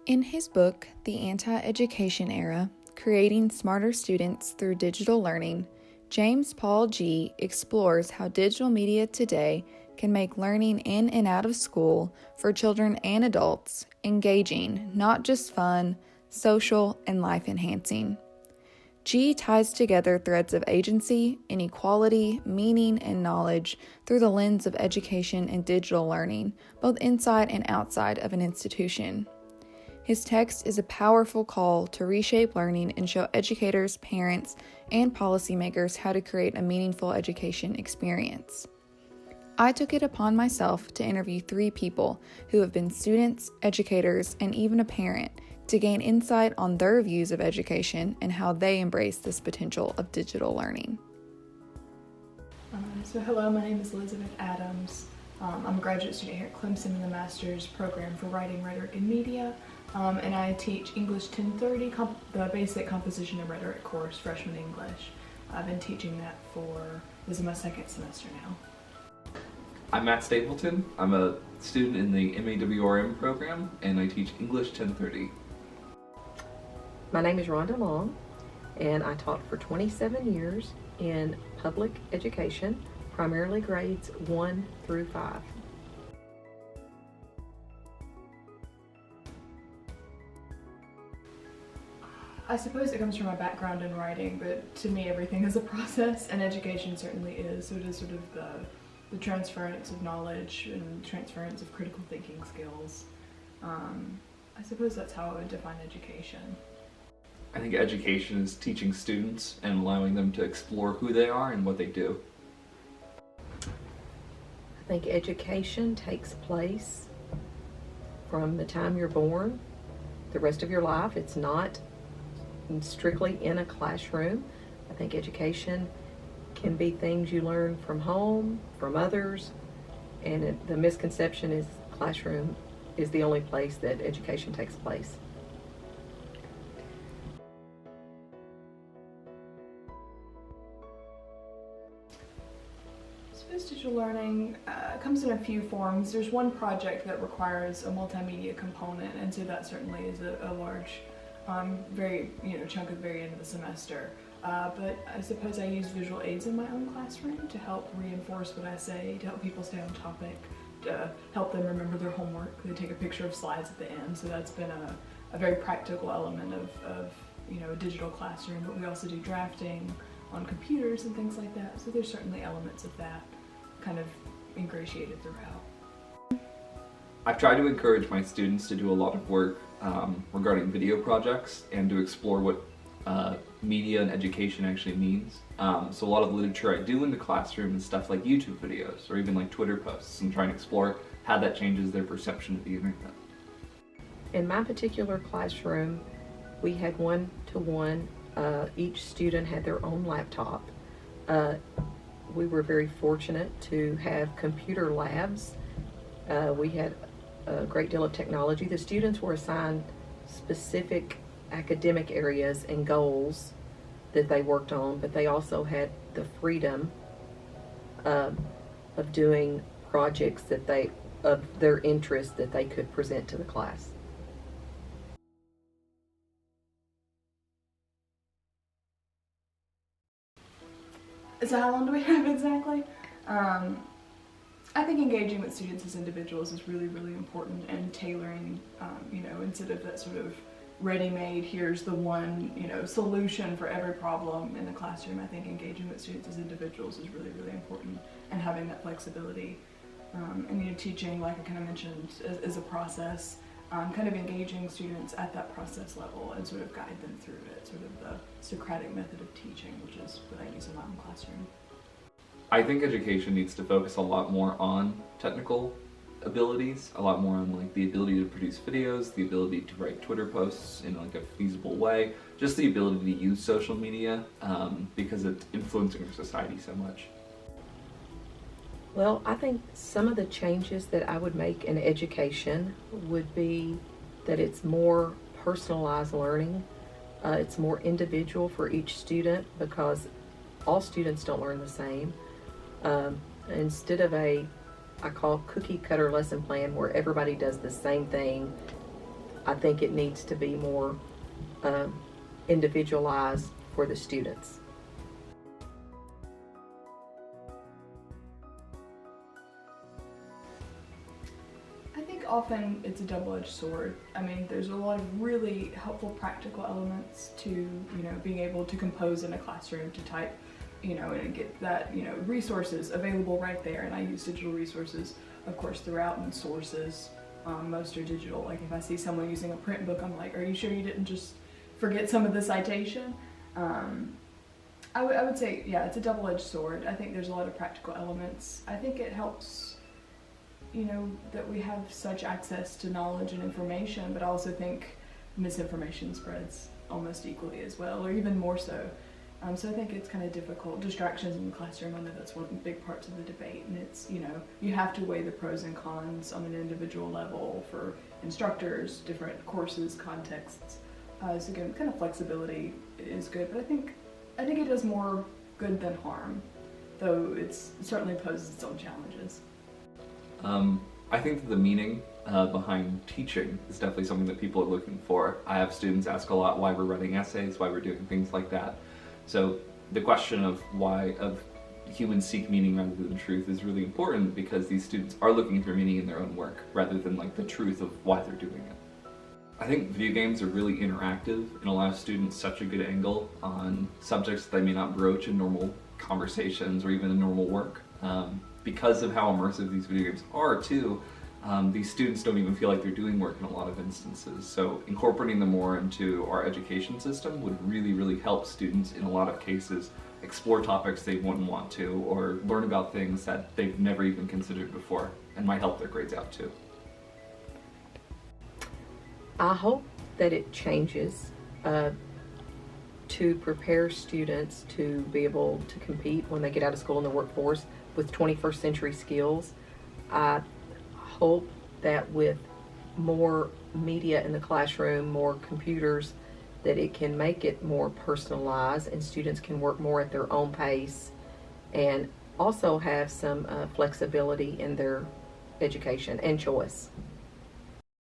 In his book, The Anti-Education Era, Creating Smarter Students Through Digital Learning, James Paul G. explores how digital media today can make learning in and out of school for children and adults engaging, not just fun, social, and life-enhancing. G ties together threads of agency, inequality, meaning, and knowledge through the lens of education and digital learning, both inside and outside of an institution. His text is a powerful call to reshape learning and show educators, parents, and policymakers how to create a meaningful education experience. I took it upon myself to interview 3 people who have been students, educators, and even a parent to gain insight on their views of education and how they embrace this potential of digital learning. Hello, my name is Elizabeth Adams. I'm a graduate student here at Clemson in the Master's Program for Writing, Rhetoric, and Media, and I teach English 1030, the basic composition and rhetoric course, freshman English. I've been teaching that this is my 2nd semester now. I'm Matt Stapleton. I'm a student in the MAWRM program, and I teach English 1030. My name is Rhonda Long, and I taught for 27 years in public education, primarily grades 1 through 5. I suppose it comes from my background in writing, but to me everything is a process, and education certainly is. So it is sort of the transference of knowledge and transference of critical thinking skills. I suppose that's how I would define education. I think education is teaching students and allowing them to explore who they are and what they do. I think education takes place from the time you're born, the rest of your life. It's not strictly in a classroom. I think education can be things you learn from home, from others, and the misconception is classroom is the only place that education takes place. Digital learning comes in a few forms. There's one project that requires a multimedia component, and so that certainly is a large, chunk at the very end of the semester. But I suppose I use visual aids in my own classroom to help reinforce what I say, to help people stay on topic, to help them remember their homework. They take a picture of slides at the end, so that's been a very practical element of a digital classroom. But we also do drafting on computers and things like that, so there's certainly elements of that kind of ingratiated throughout. I've tried to encourage my students to do a lot of work regarding video projects and to explore what media and education actually means. So a lot of literature I do in the classroom is stuff like YouTube videos or even like Twitter posts, and trying to explore how that changes their perception of the internet. In my particular classroom, we had one-to-one. Each student had their own laptop. We were very fortunate to have computer labs. We had a great deal of technology. The students were assigned specific academic areas and goals that they worked on, but they also had the freedom of doing projects of their interest that they could present to the class. So how long do we have exactly? I think engaging with students as individuals is really, really important, and tailoring, instead of that sort of ready-made, here's the one, solution for every problem in the classroom. I think engaging with students as individuals is really, really important, and having that flexibility. And teaching, like I kind of mentioned, is a process. Kind of engaging students at that process level and sort of guide them through it, sort of the Socratic method of teaching, which is what I use in my own classroom. I think education needs to focus a lot more on technical abilities, a lot more on like the ability to produce videos, the ability to write Twitter posts in like a feasible way, just the ability to use social media because it's influencing our society so much. Well, I think some of the changes that I would make in education would be that it's more personalized learning. It's more individual for each student because all students don't learn the same. Instead of I call cookie cutter lesson plan where everybody does the same thing I think it needs to be more individualized for the students. I think often it's a double-edged sword. I mean, there's a lot of really helpful practical elements to, being able to compose in a classroom, to type, and get that, resources available right there. And I use digital resources, of course, throughout, and sources. Most are digital. Like if I see someone using a print book, I'm like, are you sure you didn't just forget some of the citation? I would say, yeah, it's a double-edged sword. I think there's a lot of practical elements. I think it helps, that we have such access to knowledge and information, but I also think misinformation spreads almost equally as well, or even more so. So I think it's kind of difficult. Distractions in the classroom, I know that's one of the big parts of the debate, and it's, you have to weigh the pros and cons on an individual level for instructors, different courses, contexts. So again, kind of flexibility is good, but I think it does more good than harm, though it certainly poses its own challenges. I think that the meaning behind teaching is definitely something that people are looking for. I have students ask a lot why we're writing essays, why we're doing things like that. So the question of why humans seek meaning rather than truth is really important, because these students are looking for meaning in their own work rather than like the truth of why they're doing it. I think video games are really interactive and allow students such a good angle on subjects that they may not broach in normal conversations or even in normal work. Because of how immersive these video games are too, these students don't even feel like they're doing work in a lot of instances. So incorporating them more into our education system would really, really help students in a lot of cases explore topics they wouldn't want to, or learn about things that they've never even considered before, and might help their grades out too. I hope that it changes to prepare students to be able to compete when they get out of school in the workforce with 21st century skills. I hope that with more media in the classroom, more computers, that it can make it more personalized and students can work more at their own pace and also have some flexibility in their education and choice.